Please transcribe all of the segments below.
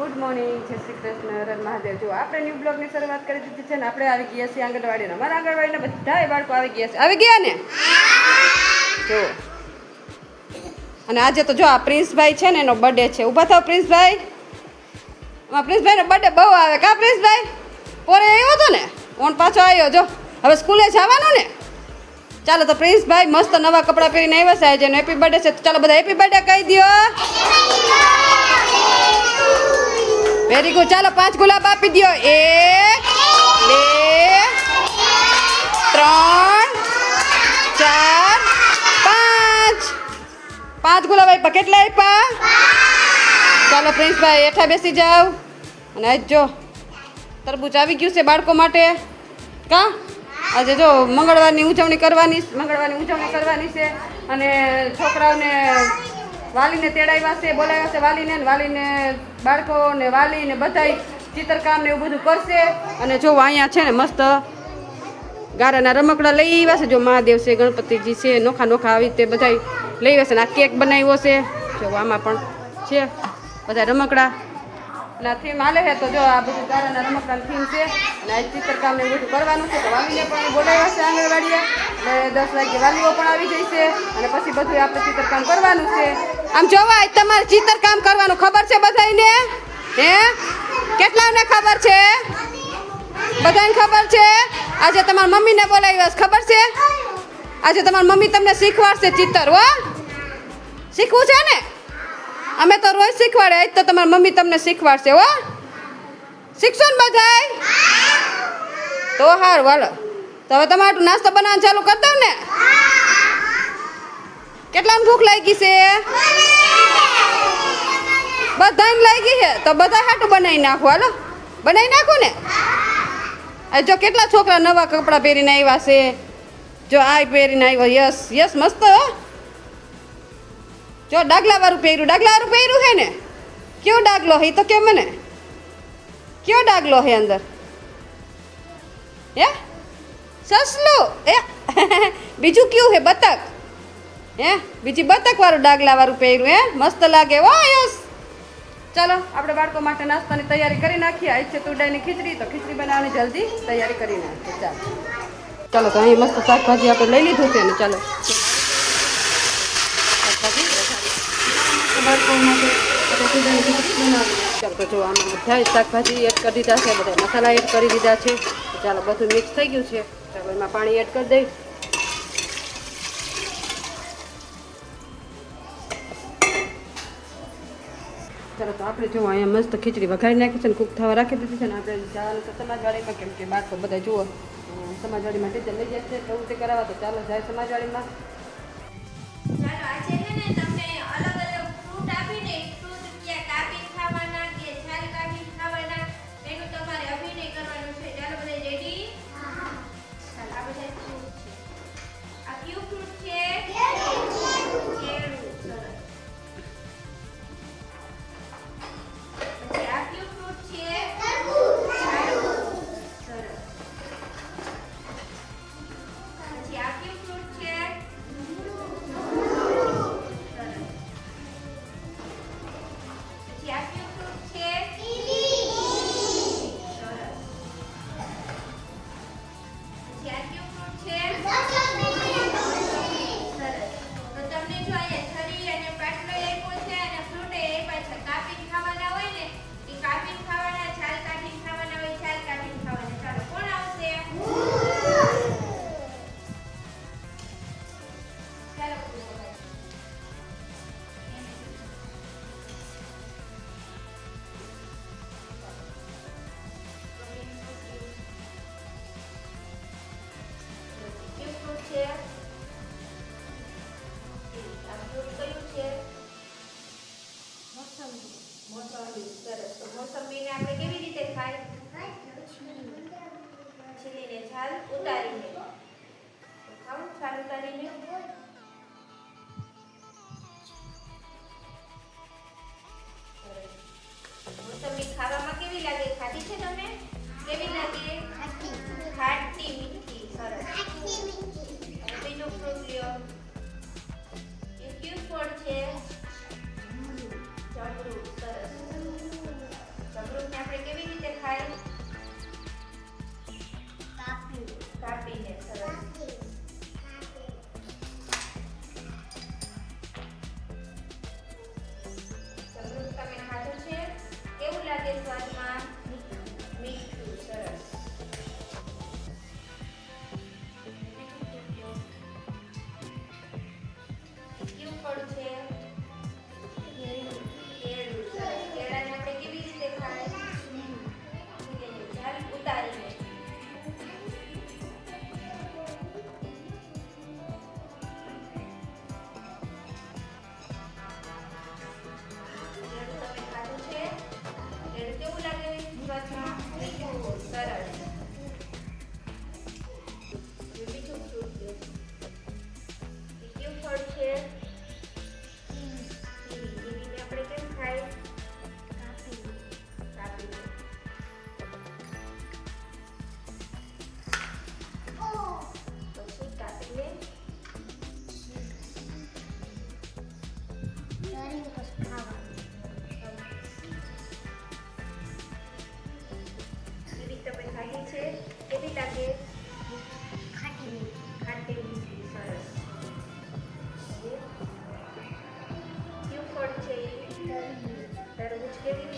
Good morning, જય શ્રી કૃષ્ણ, હર મહાદેવ. જો આપણે ન્યૂ બ્લોગની શરૂઆત કરી દીધી છે ને. આપણે આવી ગયા છીએ આંગણવાડીના. અમારા આંગણવાડીના બધા બાળકો આવી ગયા છે. આવી ગયા ને? જો અને આજે તો જો આ પ્રિન્સભાઈ છે ને એનો બર્થડે છે. ઊભા થાવ પ્રિન્સભાઈ. પ્રિન્સભાઈનો બર્થડે બહુ આવે કા પ્રિન્સભાઈ? પોરે આવ્યો હતો ને, ઓન પાછો આવ્યો. જો હવે સ્કૂલે જવાનું ને. ચાલો તો પ્રિન્સભાઈ મસ્ત નવા કપડાં પહેરીને આવ્યા છે આજે. હેપી બર્થડે છે. ચાલો બધા હેપી બર્થડે કહી દો. Very good. ચાલો 5 ગુલાબ આપી દો. 1 2 3 4 5 ગુલાબ આપ્યા. કેટલા આપ્યા? ચાલો પ્રિન્સભાઈ હેઠા બેસી જાવ. અને આજ જો તરબૂચ આવી ગયું છે બાળકો માટે. કા આજે જો મંગળવારની ઉજવણી કરવાની છે. અને છોકરાઓને વાલીને તેડાવ્યા છે, બોલાવ્યા છે વાલીને. વાલીને બાળકોને વાલીને બધાય ચિત્રકામ ને એવું બધું કરશે. અને જો અહીંયા છે ને મસ્ત ગારાના રમકડા લઈ આવ્યા છે. જો મહાદેવ છે, ગણપતિજી છે, નોખા નોખા આવી રીતે બધા લઈ આવ્યા છે. ને આ કેક બનાવ્યો છે. જો આમાં પણ છે બધા રમકડા. ના થીમ હાલે છે તો જો આ બધું ગારાના રમકડાની થીમ છે. અને આ ચિત્રકામ ને બધું કરવાનું છે. તો વાલીને પણ બોલાવ્યા છે આંગણવાડીએ. એટલે 10 વાગે વાલીઓ પણ આવી જશે. અને પછી બધું આપણે ચિત્રકામ કરવાનું છે. આમ જોવા તમારે ચિત્રકામ કરવાનું ખબર છે બધાને? હે કેટલાને ખબર છે? બધાને ખબર છે. આજે તમારી મમ્મીને બોલાવ્યા ખબર છે? આજે તમારી મમ્મી તમને શીખવાડશે ચિત્ર. હો શીખવું છે ને? અમે તો રોજ શીખવાડે. આજ તો તમારી મમ્મી તમને શીખવાડશે. હો શીખશો ને બધાય? તો હારું વાલો. તો હવે તમારું નાસ્તો બનાવવાનું ચાલુ કરી દઉં ને? કેટલાને ભૂખ લાગી છે? બધાને લાગી છે તો બધા હાટું બનાવી નાખો. હાલો બનાવી નાખો ને. જો કેટલા છોકરા નવા કપડાં પહેરીને આવ્યા છે. જો આ પહેરીને આવ્યો. યસ યસ મસ્ત. જો ડાગલાવાળું પહેર્યું છે ને. કયો ડાગલો હે તો કે મને? કયો ડાગલો હે અંદર? હે સસલું? એ બીજું કયું હે? બતક? હે બીજી બતકવાળું ડાગલાવાળું પહેર્યું. હે મસ્ત લાગે. હો યસ. ચાલો આપણે બાળકો માટે નાસ્તાની તૈયારી કરી નાખીએ. આજ છે તુરડાઈની ખીચડી. તો ખીચડી બનાવવાની જલ્દી તૈયારી કરી નાખીએ. ચાલો તો અહીં મસ્ત શાકભાજી આપણે લઈ લીધું છે ને. ચાલો બાળકો માટે આપણે તુરડાઈની ખીચડી બનાવી. ચાલો તો જો આમાં બધા શાકભાજી એડ કરી દીધા છે. બધા મસાલા એડ કરી દીધા છે. ચાલો બધું મિક્સ થઈ ગયું છે. ચાલો એમાં પાણી એડ કરી દઈ. ચાલો તો આપણે જુઓ અહીંયા મસ્ત ખીચડી વઘારી નાખી છે ને કૂક થવા રાખી દીધી છે ને. આપણે જવાનું છે સમાજવાડીમાં. કેમ કે બાળકો બધા જુઓ સમાજવાડીમાં ટીચર લઈ જાય છે પ્રવૃત્તિ કરાવવા. તો ચાલો જાય સમાજવાડીમાં. મોસંબીને આપણે કેવી રીતે ખાય? છીલીને છાલ ઉતારીને ખાવ. છાલ ઉતારીને મોસંબી ખાવામાં કેવી લાગે? ખાધી છે તમે? કેવી લાગે? ખાટી મીઠી. સરસ. બીજું ફ્રૂટ લ્યો. એ કયું ફળ છે? જાંબુ. સરસ.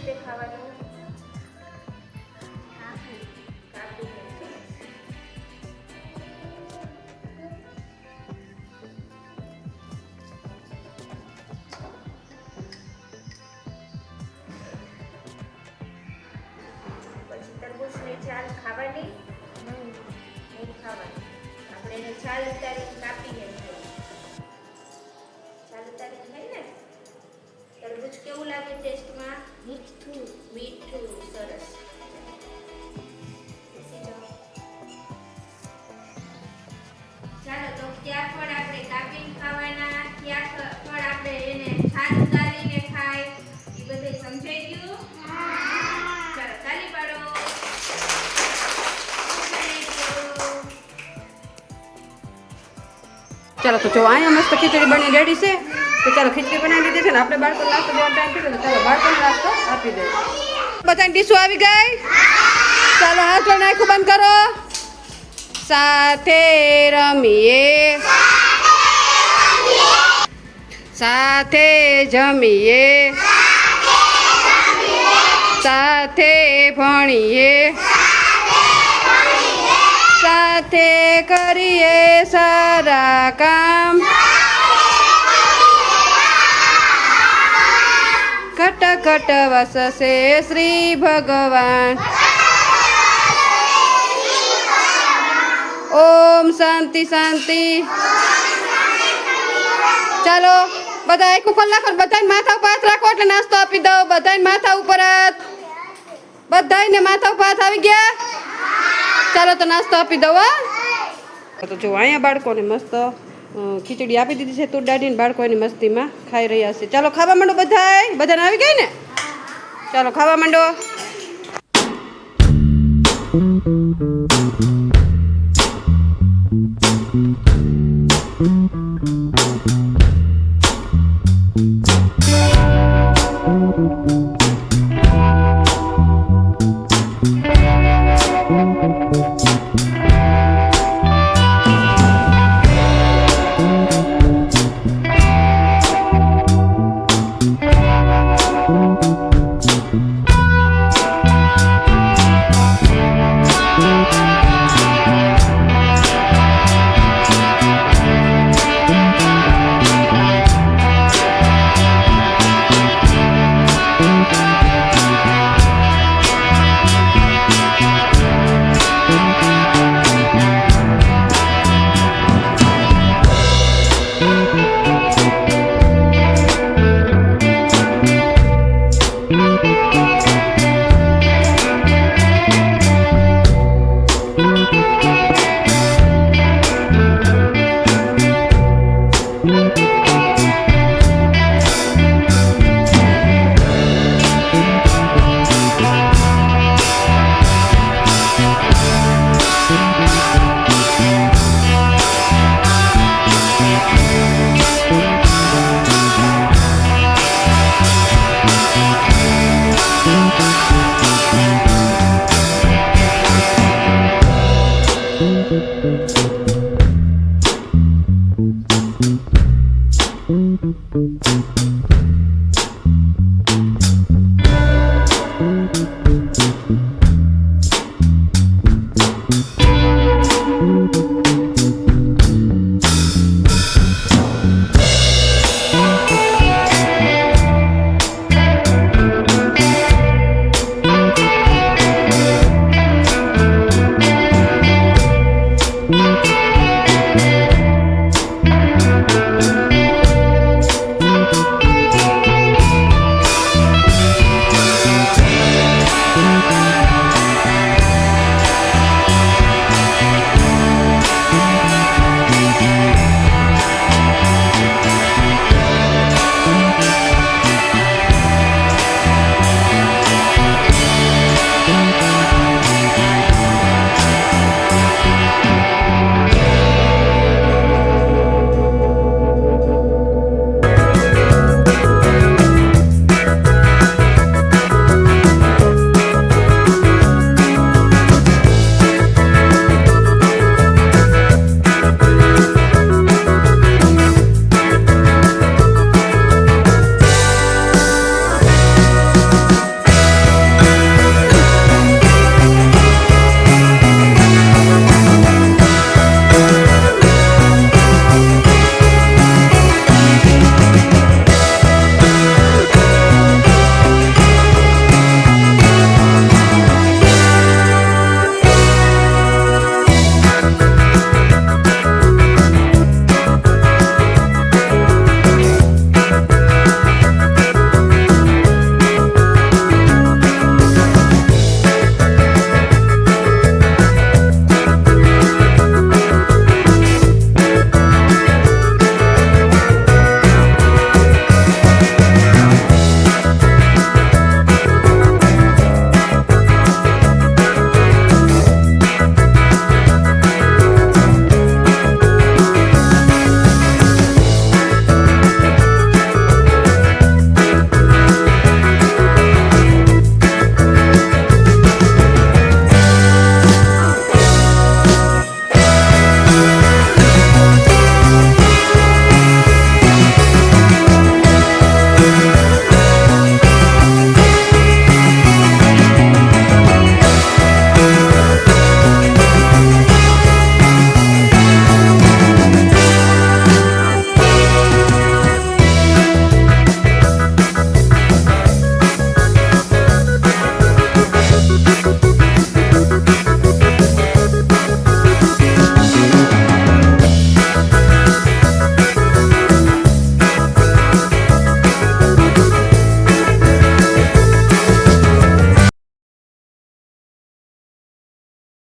રીતે ખાવાનું? કાપીને. પછી તરબૂચની છાલ ખાવાની? નહીં ખાવાની. આપણે એને છાલ ઉતારીને કાપીને ખાઈએ. છાલ ઉતારીને ખાઈએ ને? તરબૂચ કેવું લાગે ટેસ્ટમાં? મીઠું. મીઠું. સરસ. બેસી જાઓ. ચાલો તો કયા ફળ આપણે કાપીને ખાવાના, કયા ફળ આપણે એને છાલ ઉતારીને ખાય, એ બધું સમજાઈ ગયું? ચાલો તાલી પાડો. ચાલો તો જો અહીંયા મસ્ત ખીચડી બની રેડી છે. તો ચાલો ખીચડી બનાવી લીધી છે ને આપણે બાળકો નાસ્તો દેવાનો ટાઈમ થઈ ગયો. ચાલો બાળકોને નાસ્તો આપી દે. બધાની ડીશો આવી ગઈ. ચાલો હાથ જોઈને આખું બંધ કરો. સાથે રમીએ, સાથે જમીએ, સાથે ભણીએ, સાથે કરીએ સારા કામ, ઘટ ઘટ વસશે શ્રી ભગવાન. ઓમ શાંતિ શાંતિ. ચાલો બધા આખું ખોલ નાખો. બધાને માથા ઉપર હાથ રાખો એટલે નાસ્તો આપી દો. બધાને માથા ઉપર હાથ. બધાને માથા ઉપર હાથ આવી ગયા? ચાલો તો નાસ્તો આપી દો. તો જો અહીંયા બાળકોને મસ્ત ખીચડી આપી દીધી છે તુર દાઢીને. બાળકો એની મસ્તીમાં ખાઈ રહ્યા છે. ચાલો ખાવા માંડો બધાય. બધાને આવી ગઈ ને? ચાલો ખાવા માંડો.